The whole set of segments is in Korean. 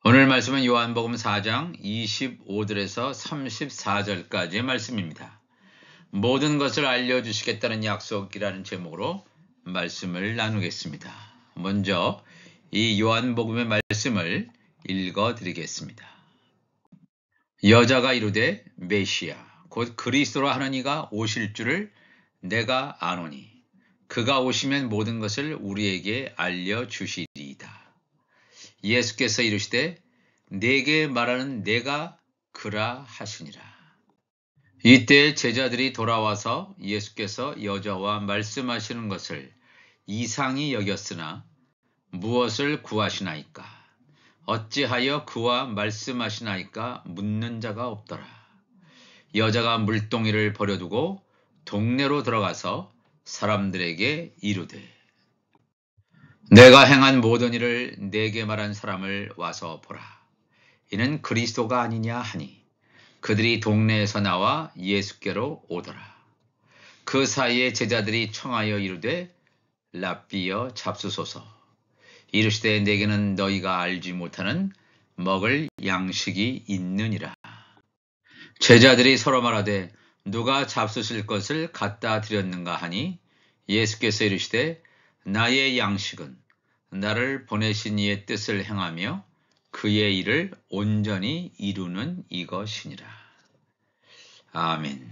오늘 말씀은 요한복음 4장 25절에서 34절까지의 말씀입니다. 모든 것을 알려주시겠다는 약속이라는 제목으로 말씀을 나누겠습니다. 먼저 이 요한복음의 말씀을 읽어드리겠습니다. 여자가 이르되 메시아 곧 그리스도라 하는 이가 오실 줄을 내가 아노니 그가 오시면 모든 것을 우리에게 알려주시리이다. 예수께서 이르시되 내게 말하는 내가 그라 하시니라. 이때 제자들이 돌아와서 예수께서 여자와 말씀하시는 것을 이상히 여겼으나 무엇을 구하시나이까? 어찌하여 그와 말씀하시나이까? 묻는 자가 없더라. 여자가 물동이를 버려두고 동네로 들어가서 사람들에게 이르되 내가 행한 모든 일을 내게 말한 사람을 와서 보라. 이는 그리스도가 아니냐 하니 그들이 동네에서 나와 예수께로 오더라. 그 사이에 제자들이 청하여 이르되 랍비여 잡수소서. 이르시되 내게는 너희가 알지 못하는 먹을 양식이 있느니라. 제자들이 서로 말하되 누가 잡수실 것을 갖다 드렸는가 하니 예수께서 이르시되 나의 양식은 나를 보내신 이의 뜻을 행하며 그의 일을 온전히 이루는 이것이니라. 아멘.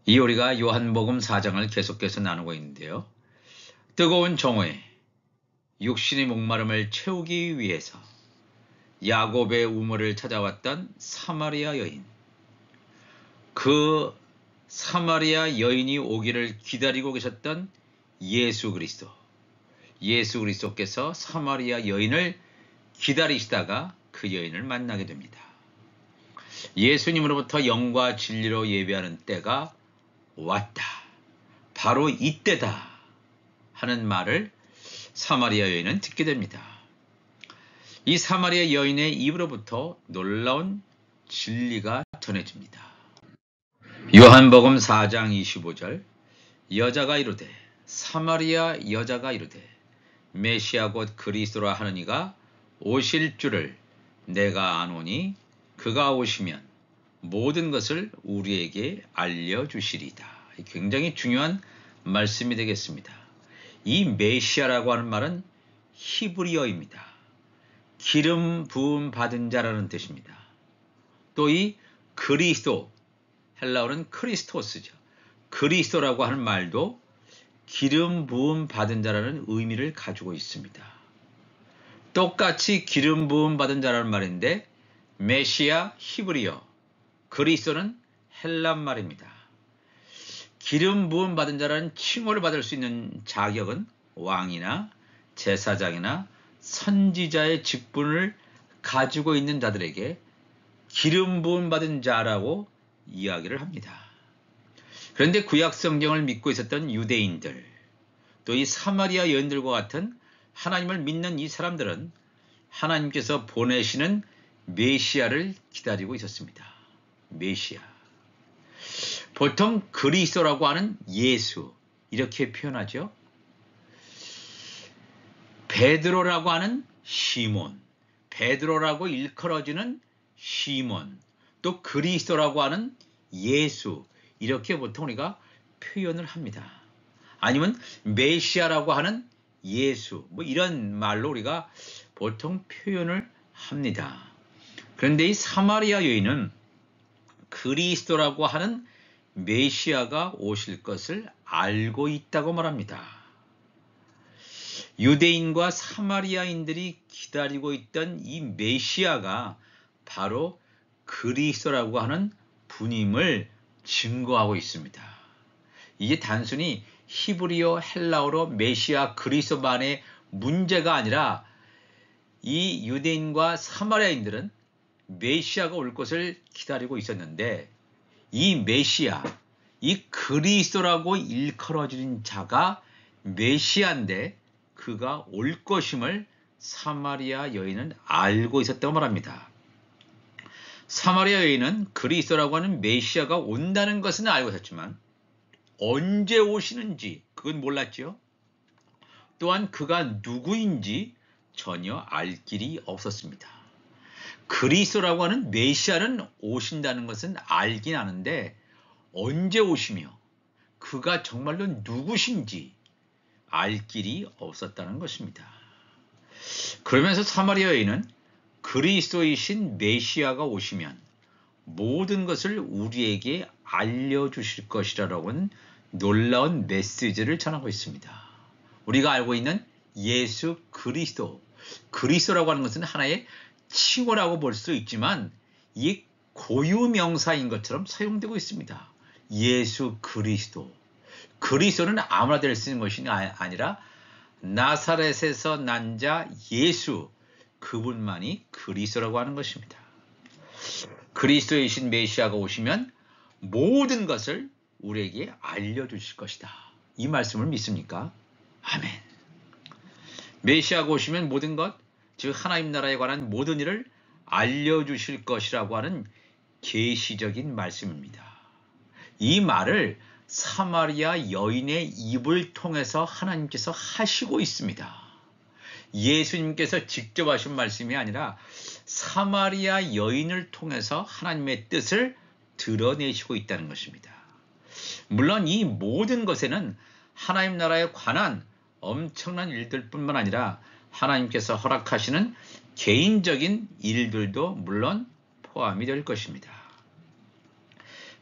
이 우리가 요한복음 4장을 계속해서 나누고 있는데요. 뜨거운 정오에 육신의 목마름을 채우기 위해서 야곱의 우물을 찾아왔던 사마리아 여인. 그 사마리아 여인이 오기를 기다리고 계셨던 예수 그리스도. 예수 그리스도께서 사마리아 여인을 기다리시다가 그 여인을 만나게 됩니다. 예수님으로부터 영과 진리로 예배하는 때가 왔다. 바로 이때다. 하는 말을 사마리아 여인은 듣게 됩니다. 이 사마리아 여인의 입으로부터 놀라운 진리가 전해집니다. 요한복음 4장 25절 여자가 이르되 사마리아 여자가 이르되 메시아 곧 그리스도라 하는 이가 오실 줄을 내가 아노니 그가 오시면 모든 것을 우리에게 알려주시리이다. 굉장히 중요한 말씀이 되겠습니다. 이 메시아라고 하는 말은 히브리어입니다. 기름 부음 받은 자라는 뜻입니다. 또 이 그리스도, 헬라어는 크리스토스죠. 그리스도라고 하는 말도 기름 부음 받은 자라는 의미를 가지고 있습니다. 똑같이 기름 부음 받은 자라는 말인데 메시아 히브리어, 그리스도는 헬라 말입니다. 기름 부음 받은 자라는 칭호를 받을 수 있는 자격은 왕이나 제사장이나 선지자의 직분을 가지고 있는 자들에게 기름 부음 받은 자라고 이야기를 합니다. 그런데 구약 성경을 믿고 있었던 유대인들, 또 이 사마리아 여인들과 같은 하나님을 믿는 이 사람들은 하나님께서 보내시는 메시아를 기다리고 있었습니다. 메시아. 보통 그리스도라고 하는 예수 이렇게 표현하죠. 베드로라고 하는 시몬, 베드로라고 일컬어지는 시몬, 또 그리스도라고 하는 예수 이렇게 보통 우리가 표현을 합니다. 아니면 메시아라고 하는 예수 뭐 이런 말로 우리가 보통 표현을 합니다. 그런데 이 사마리아 여인은 그리스도라고 하는 메시아가 오실 것을 알고 있다고 말합니다. 유대인과 사마리아인들이 기다리고 있던 이 메시아가 바로 그리스도라고 하는 분임을 증거하고 있습니다. 이게 단순히 히브리어 헬라어로 메시아 그리스도만의 문제가 아니라 이 유대인과 사마리아인들은 메시아가 올 것을 기다리고 있었는데 이 메시아, 이 그리스도라고 일컬어진 자가 메시아인데 그가 올 것임을 사마리아 여인은 알고 있었다고 말합니다. 사마리아 여인은 그리스도라고 하는 메시아가 온다는 것은 알고 있었지만 언제 오시는지 그건 몰랐죠. 또한 그가 누구인지 전혀 알 길이 없었습니다. 그리스도라고 하는 메시아는 오신다는 것은 알긴 아는데 언제 오시며 그가 정말로 누구신지 알 길이 없었다는 것입니다. 그러면서 사마리아 여인은 그리스도이신 메시아가 오시면 모든 것을 우리에게 알려주실 것이라는 놀라운 메시지를 전하고 있습니다. 우리가 알고 있는 예수 그리스도, 그리스도라고 하는 것은 하나의 칭호라고 볼 수 있지만 이 고유명사인 것처럼 사용되고 있습니다. 예수 그리스도. 그리스도는 아무나 될 수 있는 것이 아니라 나사렛에서 난 자 예수, 그분만이 그리스도라고 하는 것입니다. 그리스도이신 메시아가 오시면 모든 것을 우리에게 알려주실 것이다. 이 말씀을 믿습니까? 아멘. 메시아가 오시면 모든 것, 즉 하나님 나라에 관한 모든 일을 알려주실 것이라고 하는 계시적인 말씀입니다. 이 말을 사마리아 여인의 입을 통해서 하나님께서 하시고 있습니다. 예수님께서 직접 하신 말씀이 아니라 사마리아 여인을 통해서 하나님의 뜻을 드러내시고 있다는 것입니다. 물론 이 모든 것에는 하나님 나라에 관한 엄청난 일들뿐만 아니라 하나님께서 허락하시는 개인적인 일들도 물론 포함이 될 것입니다.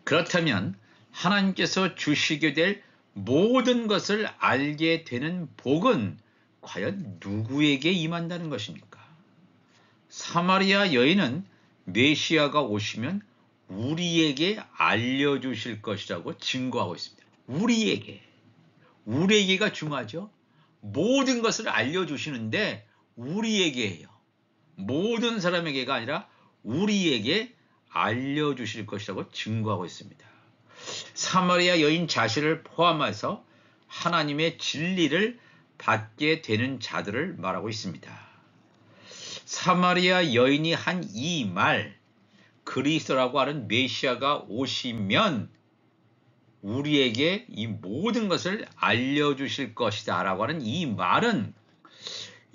그렇다면 하나님께서 주시게 될 모든 것을 알게 되는 복은 과연 누구에게 임한다는 것입니까? 사마리아 여인은 메시아가 오시면 우리에게 알려주실 것이라고 증거하고 있습니다. 우리에게가 중요하죠. 모든 것을 알려주시는데 우리에게예요. 모든 사람에게가 아니라 우리에게 알려주실 것이라고 증거하고 있습니다. 사마리아 여인 자신을 포함해서 하나님의 진리를 받게 되는 자들을 말하고 있습니다. 사마리아 여인이 한 이 말, 그리스도라고 하는 메시아가 오시면 우리에게 이 모든 것을 알려주실 것이다 라고 하는 이 말은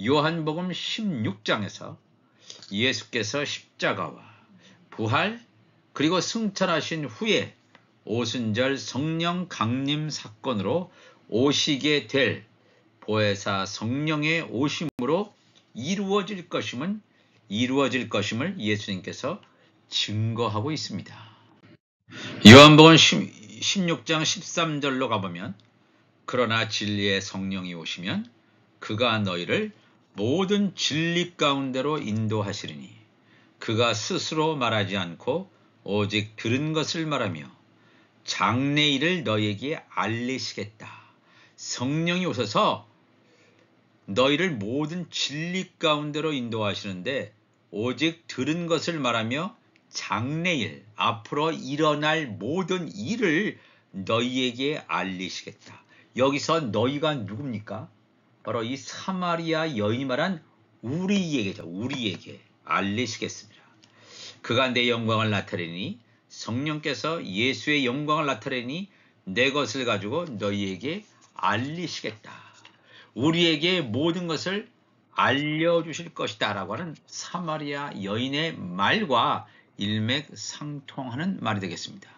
요한복음 16장에서 예수께서 십자가와 부활 그리고 승천하신 후에 오순절 성령 강림 사건으로 오시게 될 보혜사 성령의 오심으로 이루어질 것임을 예수님께서 증거하고 있습니다. 요한복음 16장 13절로 가보면 그러나 진리의 성령이 오시면 그가 너희를 모든 진리 가운데로 인도하시리니 그가 스스로 말하지 않고 오직 들은 것을 말하며 장래일을 너희에게 알리시겠다. 성령이 오셔서 너희를 모든 진리 가운데로 인도하시는데 오직 들은 것을 말하며 장래일, 앞으로 일어날 모든 일을 너희에게 알리시겠다. 여기서 너희가 누굽니까? 바로 이 사마리아 여인이 말한 우리에게죠. 우리에게 알리시겠습니다. 그가 내 영광을 나타내니 성령께서 예수의 영광을 나타내니 내 것을 가지고 너희에게 알리시겠다. 우리에게 모든 것을 알려주실 것이다 라고 하는 사마리아 여인의 말과 일맥상통하는 말이 되겠습니다.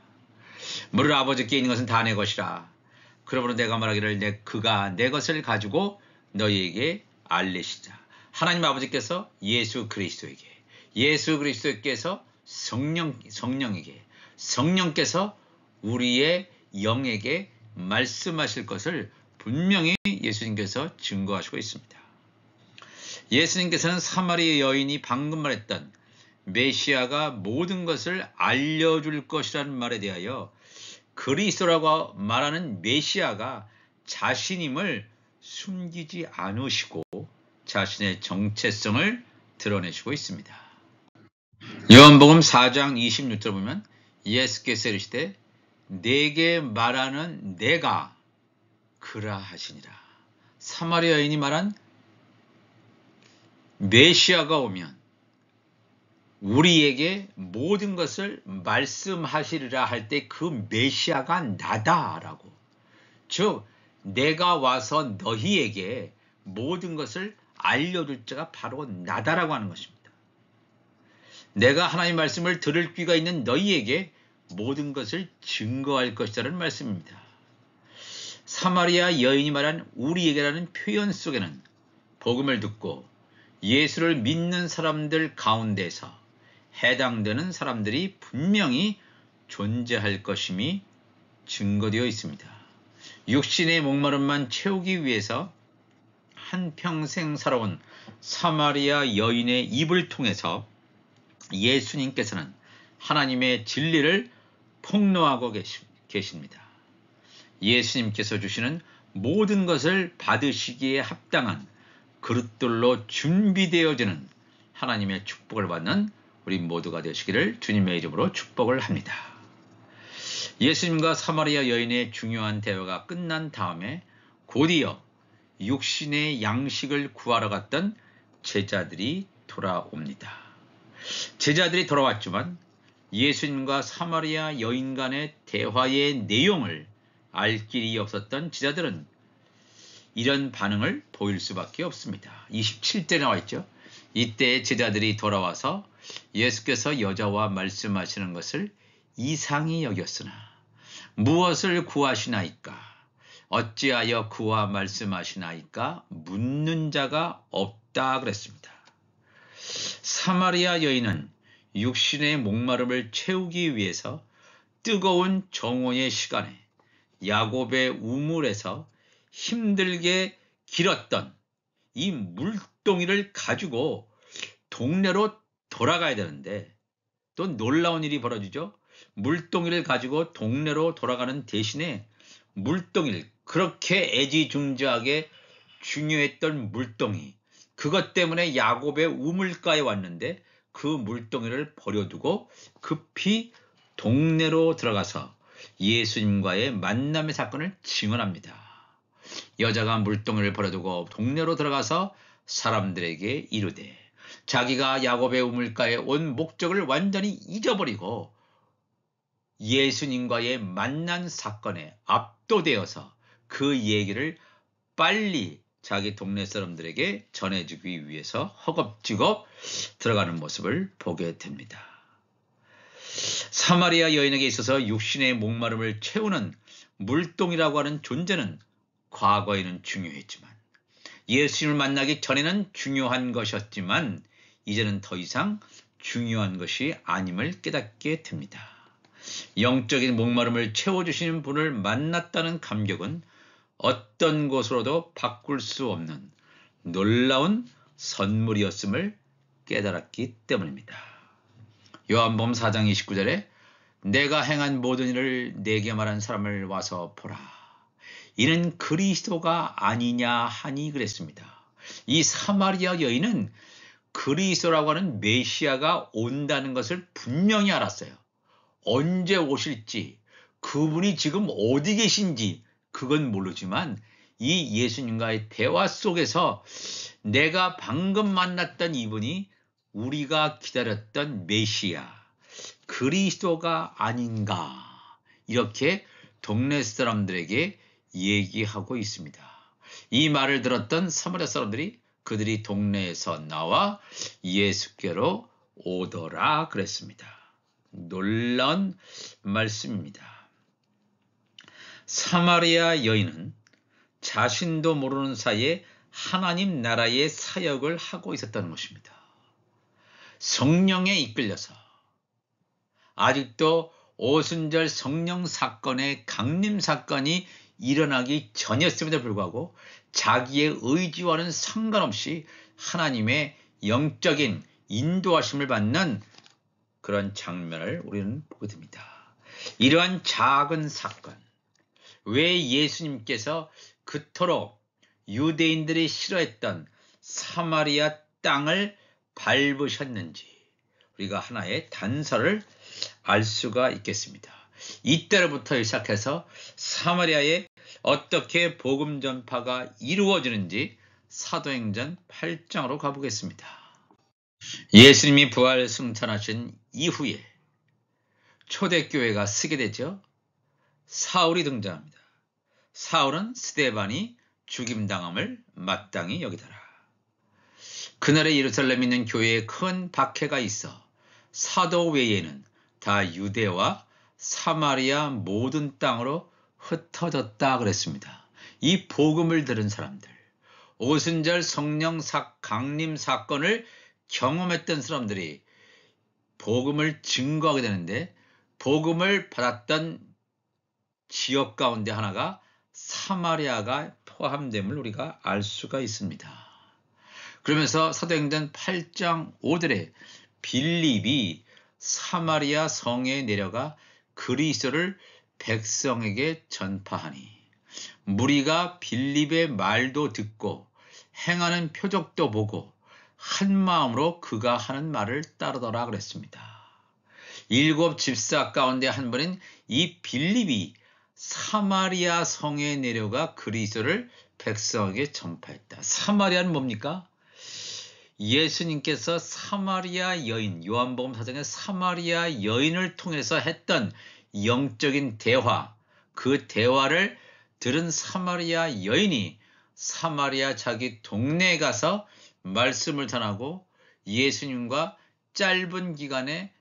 무릇 아버지께 있는 것은 다 내 것이라. 그러므로 내가 말하기를 그가 내 것을 가지고 너희에게 알리시자. 하나님 아버지께서 예수 그리스도께서 성령에게, 성령께서 우리의 영에게 말씀하실 것을 분명히 예수님께서 증거하시고 있습니다. 예수님께서는 사마리아 여인이 방금 말했던 메시아가 모든 것을 알려줄 것이라는 말에 대하여 그리스도라고 말하는 메시아가 자신임을 숨기지 않으시고 자신의 정체성을 드러내시고 있습니다. 요한복음 4장 26절 보면 예수께서 이르시되 내게 말하는 내가 그라 하시니라. 사마리아 여인이 말한 메시아가 오면 우리에게 모든 것을 말씀하시리라 할 때 그 메시아가 나다라고, 즉 내가 와서 너희에게 모든 것을 알려줄 자가 바로 나다라고 하는 것입니다. 내가 하나님의 말씀을 들을 귀가 있는 너희에게 모든 것을 증거할 것이라는 말씀입니다. 사마리아 여인이 말한 우리에게라는 표현 속에는 복음을 듣고 예수를 믿는 사람들 가운데서 해당되는 사람들이 분명히 존재할 것임이 증거되어 있습니다. 육신의 목마름만 채우기 위해서 한평생 살아온 사마리아 여인의 입을 통해서 예수님께서는 하나님의 진리를 폭로하고 계십니다. 예수님께서 주시는 모든 것을 받으시기에 합당한 그릇들로 준비되어지는 하나님의 축복을 받는 우리 모두가 되시기를 주님의 이름으로 축복을 합니다. 예수님과 사마리아 여인의 중요한 대화가 끝난 다음에 곧이어 육신의 양식을 구하러 갔던 제자들이 돌아옵니다. 제자들이 돌아왔지만 예수님과 사마리아 여인 간의 대화의 내용을 알 길이 없었던 제자들은 이런 반응을 보일 수밖에 없습니다. 27절에 나와 있죠. 이때 제자들이 돌아와서 예수께서 여자와 말씀하시는 것을 이상히 여겼으나 무엇을 구하시나이까? 어찌하여 그와 말씀하시나이까? 묻는 자가 없다 그랬습니다. 사마리아 여인은 육신의 목마름을 채우기 위해서 뜨거운 정오의 시간에 야곱의 우물에서 힘들게 길었던 이 물동이를 가지고 동네로 돌아가야 되는데 또 놀라운 일이 벌어지죠. 물동이를 가지고 동네로 돌아가는 대신에 물동이를 그렇게 애지중지하게 중요했던 물동이 그것 때문에 야곱의 우물가에 왔는데 그 물동이를 버려두고 급히 동네로 들어가서 예수님과의 만남의 사건을 증언합니다. 여자가 물동이를 버려두고 동네로 들어가서 사람들에게 이르되 자기가 야곱의 우물가에 온 목적을 완전히 잊어버리고 예수님과의 만난 사건에 압도되어서 그 얘기를 빨리 자기 동네 사람들에게 전해주기 위해서 허겁지겁 들어가는 모습을 보게 됩니다. 사마리아 여인에게 있어서 육신의 목마름을 채우는 물동이라고 하는 존재는 과거에는 중요했지만 예수님을 만나기 전에는 중요한 것이었지만 이제는 더 이상 중요한 것이 아님을 깨닫게 됩니다. 영적인 목마름을 채워주시는 분을 만났다는 감격은 어떤 것으로도 바꿀 수 없는 놀라운 선물이었음을 깨달았기 때문입니다. 요한복음 4장 29절에 내가 행한 모든 일을 내게 말한 사람을 와서 보라. 이는 그리스도가 아니냐 하니 그랬습니다. 이 사마리아 여인은 그리스도라고 하는 메시아가 온다는 것을 분명히 알았어요. 언제 오실지 그분이 지금 어디 계신지 그건 모르지만 이 예수님과의 대화 속에서 내가 방금 만났던 이분이 우리가 기다렸던 메시아 그리스도가 아닌가 이렇게 동네 사람들에게 얘기하고 있습니다. 이 말을 들었던 사마리아 사람들이 그들이 동네에서 나와 예수께로 오더라 그랬습니다. 놀라운 말씀입니다. 사마리아 여인은 자신도 모르는 사이에 하나님 나라의 사역을 하고 있었다는 것입니다. 성령에 이끌려서 아직도 오순절 성령 사건의 강림 사건이 일어나기 전이었음에도 불구하고 자기의 의지와는 상관없이 하나님의 영적인 인도하심을 받는 그런 장면을 우리는 보게 됩니다. 이러한 작은 사건, 왜 예수님께서 그토록 유대인들이 싫어했던 사마리아 땅을 밟으셨는지 우리가 하나의 단서를 알 수가 있겠습니다. 이때로부터 시작해서 사마리아에 어떻게 복음 전파가 이루어지는지 사도행전 8장으로 가보겠습니다. 예수님이 부활 승천하신 이후에 초대교회가 쓰게 되죠. 사울이 등장합니다. 사울은 스데반이 죽임당함을 마땅히 여기더라. 그날에 예루살렘에 있는 교회에 큰 박해가 있어 사도 외에는 다 유대와 사마리아 모든 땅으로 흩어졌다 그랬습니다. 이 복음을 들은 사람들, 오순절 성령 강림 사건을 경험했던 사람들이 복음을 증거하게 되는데, 복음을 받았던 지역 가운데 하나가 사마리아가 포함됨을 우리가 알 수가 있습니다. 그러면서 사도행전 8장 5절에 빌립이 사마리아 성에 내려가 그리스도를 백성에게 전파하니 무리가 빌립의 말도 듣고 행하는 표적도 보고 한 마음으로 그가 하는 말을 따르더라 그랬습니다. 7 집사 가운데 한 분인 이 빌립이 사마리아 성에 내려가 그리스도를 백성에게 전파했다. 사마리아는 뭡니까? 예수님께서 사마리아 여인, 요한복음 4장의 사마리아 여인을 통해서 했던 영적인 대화, 그 대화를 들은 사마리아 여인이 사마리아 자기 동네에 가서 말씀을 전하고 예수님과 짧은 기간에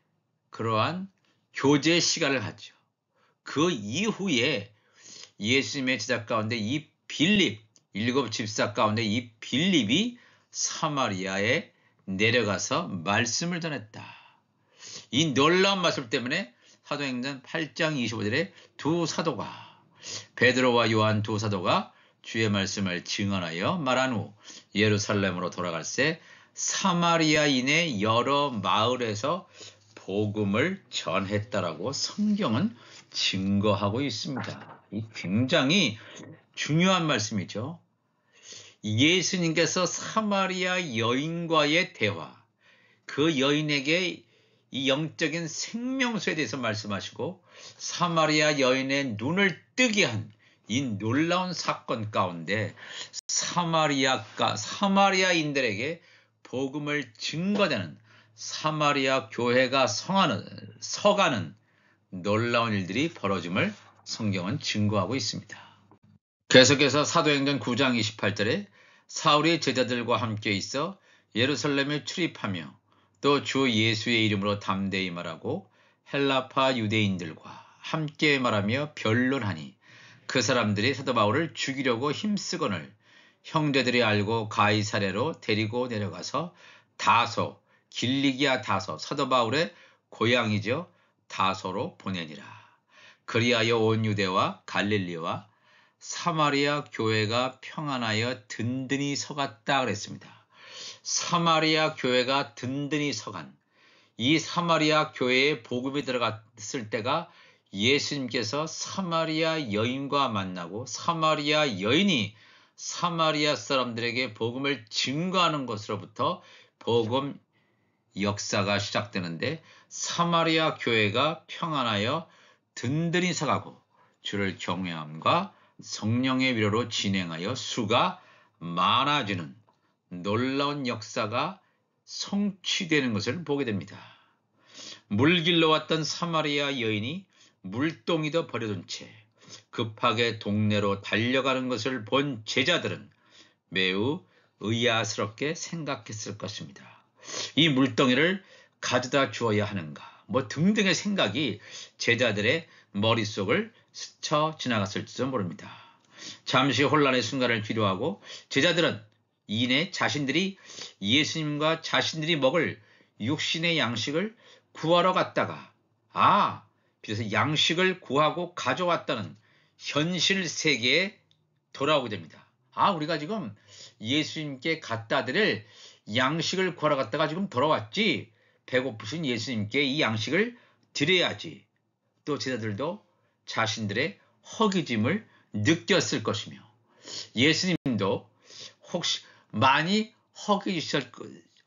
그러한 교제 시간을 갖죠. 그 이후에 예수님의 제자 가운데 이 빌립, 7 집사 가운데 이 빌립이 사마리아에 내려가서 말씀을 전했다. 이 놀라운 말씀 때문에 사도행전 8장 25절에 두 사도가, 베드로와 요한 두 사도가 주의 말씀을 증언하여 말한 후 예루살렘으로 돌아갈새 사마리아인의 여러 마을에서 복음을 전했다라고 성경은 증거하고 있습니다. 이 굉장히 중요한 말씀이죠. 예수님께서 사마리아 여인과의 대화, 그 여인에게 이 영적인 생명수에 대해서 말씀하시고 사마리아 여인의 눈을 뜨게 한 이 놀라운 사건 가운데 사마리아인들에게 복음을 증거되는 사마리아 교회가 서가는 놀라운 일들이 벌어짐을 성경은 증거하고 있습니다. 계속해서 사도행전 9장 28절에 사울이 제자들과 함께 있어 예루살렘에 출입하며 또 주 예수의 이름으로 담대히 말하고 헬라파 유대인들과 함께 말하며 변론하니 그 사람들이 사도 바울을 죽이려고 힘쓰거늘 형제들이 알고 가이사랴로 데리고 내려가서 다소, 길리기아 다소, 사도 바울의 고향이죠, 다소로 보내니라. 그리하여 온 유대와 갈릴리와 사마리아 교회가 평안하여 든든히 서갔다 그랬습니다. 사마리아 교회가 든든히 서간, 이 사마리아 교회에 복음이 들어갔을 때가 예수님께서 사마리아 여인과 만나고 사마리아 여인이 사마리아 사람들에게 복음을 증거하는 것으로부터 복음 역사가 시작되는데, 사마리아 교회가 평안하여 든든히 서가고 주를 경외함과 성령의 위로로 진행하여 수가 많아지는 놀라운 역사가 성취되는 것을 보게 됩니다. 물길로 왔던 사마리아 여인이 물동이도 버려둔 채 급하게 동네로 달려가는 것을 본 제자들은 매우 의아스럽게 생각했을 것입니다. 이 물동이를 가져다 주어야 하는가, 뭐 등등의 생각이 제자들의 머릿속을 스쳐 지나갔을지도 모릅니다. 잠시 혼란의 순간을 필요하고 제자들은 이내 자신들이 예수님과 자신들이 먹을 육신의 양식을 구하러 갔다가 그래서 양식을 구하고 가져왔다는 현실 세계에 돌아오게 됩니다. 우리가 지금 예수님께 갖다 드릴 양식을 구하러 갔다가 지금 돌아왔지. 배고프신 예수님께 이 양식을 드려야지. 또 제자들도 자신들의 허기짐을 느꼈을 것이며 예수님도 혹시 많이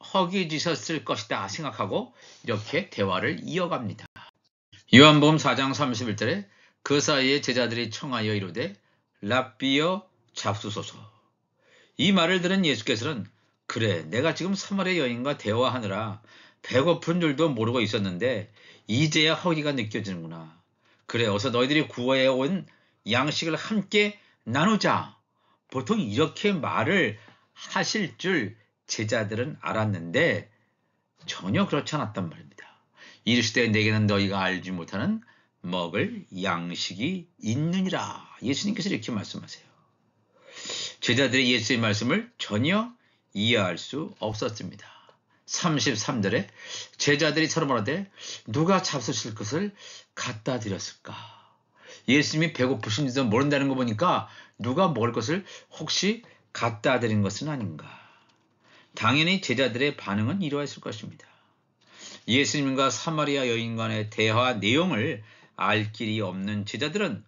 허기지셨을 것이다 생각하고 이렇게 대화를 이어갑니다. 요한복음 4장 31절에 그 사이에 제자들이 청하여 이르되 랍비여 잡수소서. 이 말을 들은 예수께서는 그래, 내가 지금 사마리아 여인과 대화하느라 배고픈 줄도 모르고 있었는데 이제야 허기가 느껴지는구나. 그래, 어서 너희들이 구해온 양식을 함께 나누자. 보통 이렇게 말을 하실 줄 제자들은 알았는데 전혀 그렇지 않았단 말입니다. 이르시되 내게는 너희가 알지 못하는 먹을 양식이 있느니라. 예수님께서 이렇게 말씀하세요. 제자들이 예수의 말씀을 전혀 이해할 수 없었습니다. 33절에 제자들이 서로 말하되 누가 잡수실 것을 갖다 드렸을까? 예수님이 배고프신지도 모른다는 거 보니까 누가 먹을 것을 혹시 갖다 드린 것은 아닌가? 당연히 제자들의 반응은 이러했을 것입니다. 예수님과 사마리아 여인 간의 대화 내용을 알 길이 없는 제자들은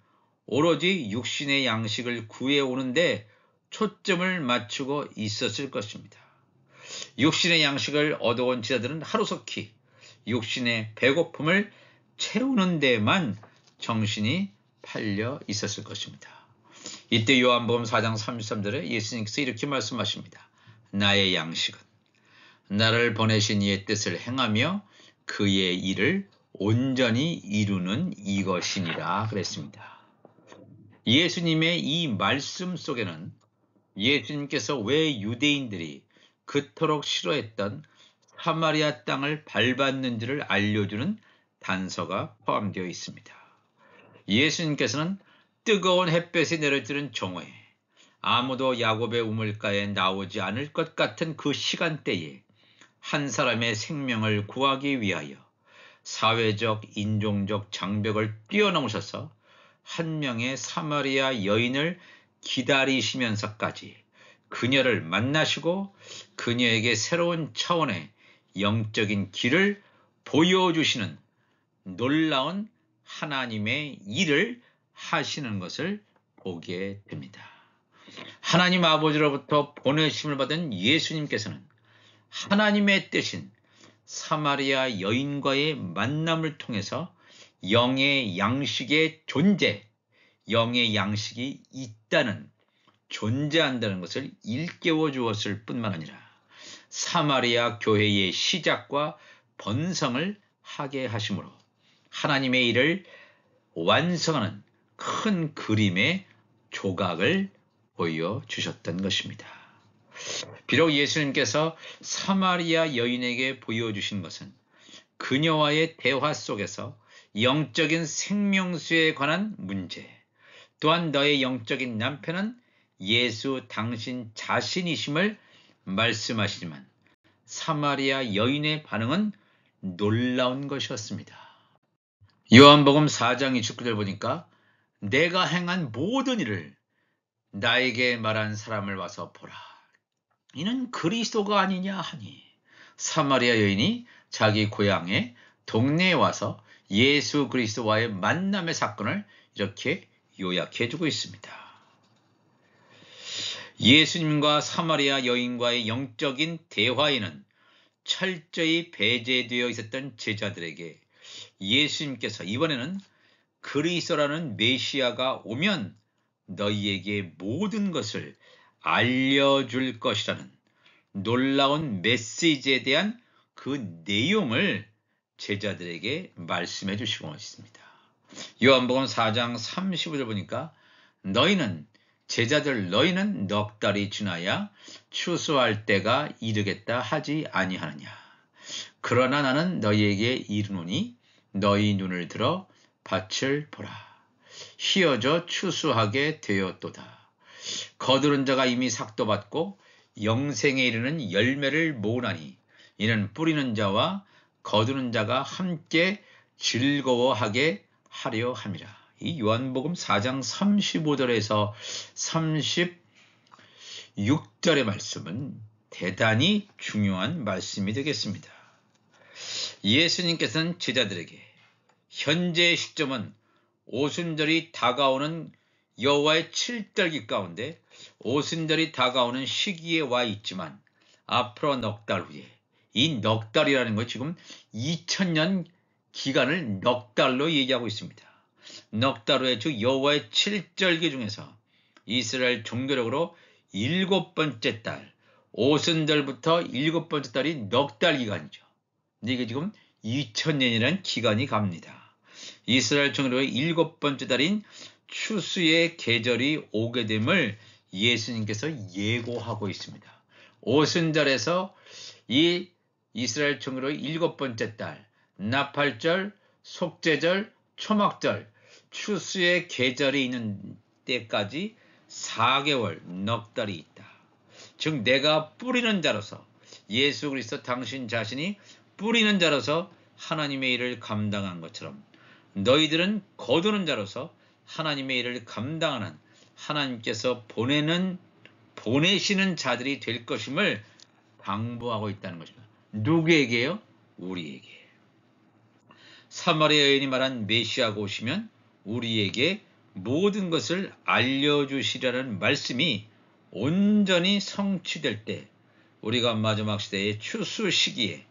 오로지 육신의 양식을 구해오는데 초점을 맞추고 있었을 것입니다. 육신의 양식을 얻어온 제자들은 하루속히 육신의 배고픔을 채우는 데만 정신이 팔려 있었을 것입니다. 이때 요한복음 4장 33절에 예수님께서 이렇게 말씀하십니다. 나의 양식은 나를 보내신 이의 뜻을 행하며 그의 일을 온전히 이루는 이것이니라 그랬습니다. 예수님의 이 말씀 속에는 예수님께서 왜 유대인들이 그토록 싫어했던 사마리아 땅을 밟았는지를 알려주는 단서가 포함되어 있습니다. 예수님께서는 뜨거운 햇볕이 내려지는 정오에 아무도 야곱의 우물가에 나오지 않을 것 같은 그 시간대에 한 사람의 생명을 구하기 위하여 사회적, 인종적 장벽을 뛰어넘으셔서 한 명의 사마리아 여인을 기다리시면서까지 그녀를 만나시고 그녀에게 새로운 차원의 영적인 길을 보여주시는 놀라운 하나님의 일을 하시는 것을 보게 됩니다. 하나님 아버지로부터 보내심을 받은 예수님께서는 하나님의 뜻인 사마리아 여인과의 만남을 통해서 영의 양식의 존재, 영의 양식이 있다는, 존재한다는 것을 일깨워 주었을 뿐만 아니라 사마리아 교회의 시작과 번성을 하게 하심으로 하나님의 일을 완성하는 큰 그림의 조각을 보여주셨던 것입니다. 비록 예수님께서 사마리아 여인에게 보여주신 것은 그녀와의 대화 속에서 영적인 생명수에 관한 문제, 또한 너의 영적인 남편은 예수 당신 자신이심을 말씀하시지만 사마리아 여인의 반응은 놀라운 것이었습니다. 요한복음 4장 29절 보니까 내가 행한 모든 일을 나에게 말한 사람을 와서 보라. 이는 그리스도가 아니냐 하니 사마리아 여인이 자기 고향의 동네에 와서 예수 그리스도와의 만남의 사건을 이렇게 요약해주고 있습니다. 예수님과 사마리아 여인과의 영적인 대화에는 철저히 배제되어 있었던 제자들에게 예수님께서 이번에는 그리스도라는 메시아가 오면 너희에게 모든 것을 알려줄 것이라는 놀라운 메시지에 대한 그 내용을 제자들에게 말씀해 주시고 있습니다. 요한복음 4장 35절 보니까 너희는 넉 달이 지나야 추수할 때가 이르겠다 하지 아니하느냐. 그러나 나는 너희에게 이르노니 너희 눈을 들어 밭을 보라. 휘어져 추수하게 되었도다. 거두는 자가 이미 삭도 받고 영생에 이르는 열매를 모으나니 이는 뿌리는 자와 거두는 자가 함께 즐거워하게 하려 함이라. 이 요한복음 4장 35절에서 36절의 말씀은 대단히 중요한 말씀이 되겠습니다. 예수님께서는 제자들에게 현재의 시점은 오순절이 다가오는 여호와의 칠떨기 가운데 오순절이 다가오는 시기에 와 있지만 앞으로 넉 달 후에, 이 넉 달이라는 건 지금 2000년 기간을 넉 달로 얘기하고 있습니다. 넉 달 후에 즉 여호와의 칠절기 중에서 이스라엘 종교력으로 7번째 달, 오순절부터 7번째 달이 넉 달 기간이죠. 근데 이게 지금 2000년이라는 기간이 갑니다. 이스라엘 종교력의 7번째 달인 추수의 계절이 오게 됨을 예수님께서 예고하고 있습니다. 오순절에서 이 이스라엘 종교의 7번째 달, 나팔절, 속죄절, 초막절, 추수의 계절이 있는 때까지 4개월, 넉 달이 있다. 즉 내가 뿌리는 자로서 예수 그리스도 당신 자신이 뿌리는 자로서 하나님의 일을 감당한 것처럼 너희들은 거두는 자로서 하나님의 일을 감당하는 하나님께서 보내시는 자들이 될 것임을 당부하고 있다는 것입니다. 누구에게요? 우리에게. 사마리아 여인이 말한 메시아가 오시면 우리에게 모든 것을 알려주시라는 말씀이 온전히 성취될 때 우리가 마지막 시대의 추수 시기에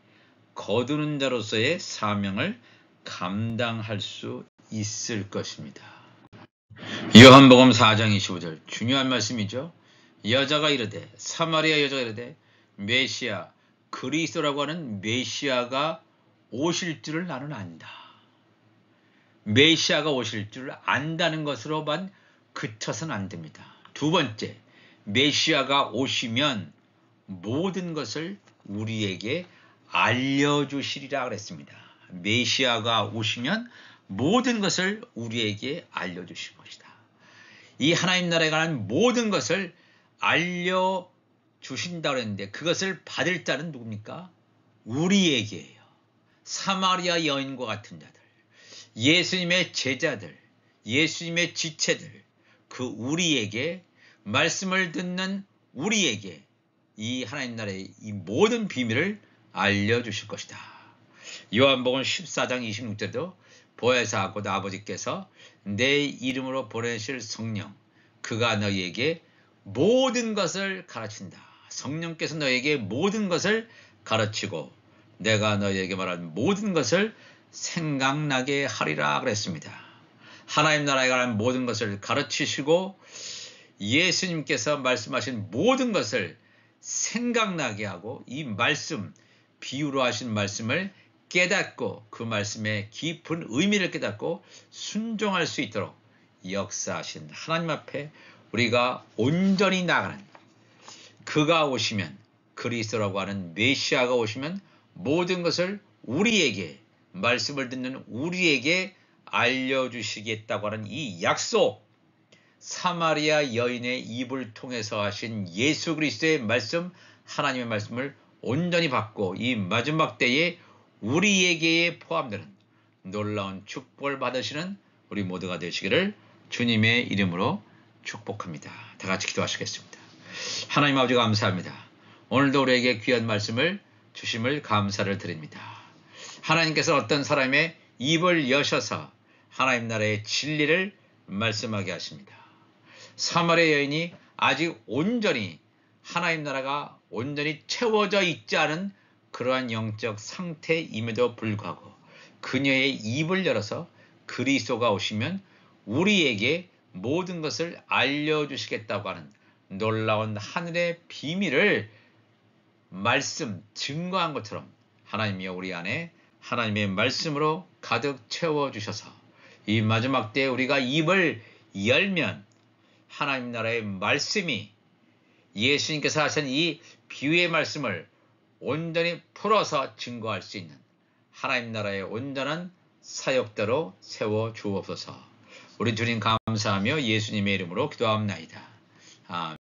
거두는 자로서의 사명을 감당할 수 있을 것입니다. 요한복음 4장 25절 중요한 말씀이죠. 여자가 이르되 사마리아 여자가 이르되 메시아 그리스도라고 하는 메시아가 오실 줄을 나는 안다. 메시아가 오실 줄 안다는 것으로만 그쳐서는 안 됩니다. 두 번째, 메시아가 오시면 모든 것을 우리에게 알려주시리라 그랬습니다. 메시아가 오시면 모든 것을 우리에게 알려주실 것이다. 이 하나님 나라에 관한 모든 것을 알려주신다고 그랬는데 그것을 받을 자는 누굽니까? 우리에게예요. 사마리아 여인과 같은 자들, 예수님의 제자들, 예수님의 지체들, 그 우리에게 말씀을 듣는 우리에게 이 하나님 나라의 이 모든 비밀을 알려주실 것이다. 요한복음 14장 26절도 보혜사 곧 아버지께서 내 이름으로 보내실 성령 그가 너희에게 모든 것을 가르친다. 성령께서 너희에게 모든 것을 가르치고 내가 너희에게 말한 모든 것을 생각나게 하리라 그랬습니다. 하나님 나라에 관한 모든 것을 가르치시고 예수님께서 말씀하신 모든 것을 생각나게 하고 이 말씀, 비유로 하신 말씀을 깨닫고 그 말씀의 깊은 의미를 깨닫고 순종할 수 있도록 역사하신 하나님 앞에 우리가 온전히 나가는 그가 오시면 그리스도라고 하는 메시아가 오시면 모든 것을 우리에게 말씀을 듣는 우리에게 알려주시겠다고 하는 이 약속 사마리아 여인의 입을 통해서 하신 예수 그리스도의 말씀 하나님의 말씀을 온전히 받고 이 마지막 때에 우리에게 포함되는 놀라운 축복을 받으시는 우리 모두가 되시기를 주님의 이름으로 축복합니다. 다 같이 기도하시겠습니다. 하나님 아버지 감사합니다. 오늘도 우리에게 귀한 말씀을 주심을 감사를 드립니다. 하나님께서 어떤 사람의 입을 여셔서 하나님 나라의 진리를 말씀하게 하십니다. 사마리아 여인이 아직 온전히 하나님 나라가 온전히 채워져 있지 않은 그러한 영적 상태임에도 불구하고 그녀의 입을 열어서 그리스도가 오시면 우리에게 모든 것을 알려주시겠다고 하는 놀라운 하늘의 비밀을 말씀 증거한 것처럼 하나님이여 우리 안에 하나님의 말씀으로 가득 채워주셔서 이 마지막 때에 우리가 입을 열면 하나님 나라의 말씀이 예수님께서 하신 이 비유의 말씀을 온전히 풀어서 증거할 수 있는 하나님 나라의 온전한 사역대로 세워 주옵소서. 우리 주님 감사하며 예수님의 이름으로 기도합나이다. 아멘.